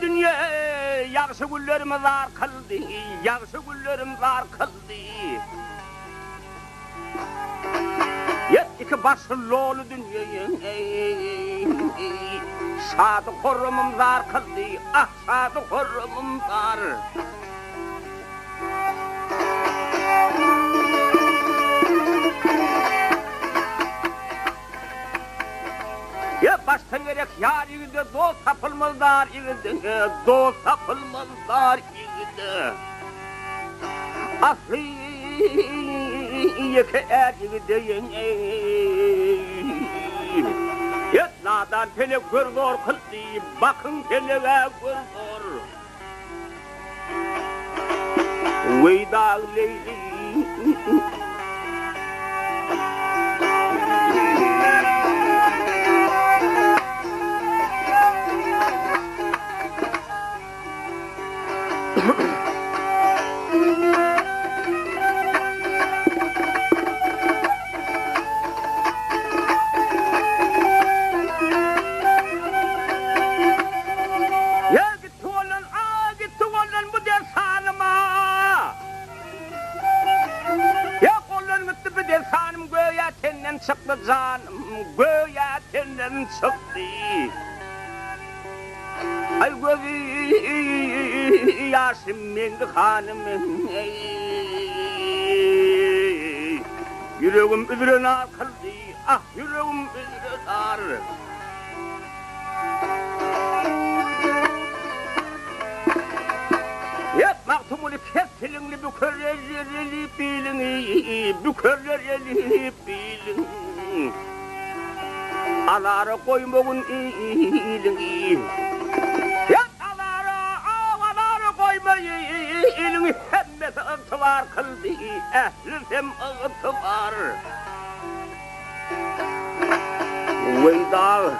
dünya yaxşı güllerimiz zar kıldı, yaxşı güllerim zar kıldı. Yetki başlı olu dünyayı, şadı korumum zar kıldı, ah şadı korumum zar. Ya baştan gerek yar yigide dost tapılmazlar yigide, dost tapılmazlar yigide. Aslı yeke er yigide, yet nadan tele gördor kıldı, bakın tele gördor. Veyda leyli. Çıktı canım, göğetinden çıktı. Ay gözü yaşım mindi hanımın. Yüreğim üzerine akıldı, ah yüreğim üzerine ar. Yet maktumulu kestilini bükörleri bilini, bükörleri bilin. Alara koymoğun ilini. Yet alara koymayı ilini hemmeti ıtıvar kıldı, ehlim hem ıtıvar. Veyda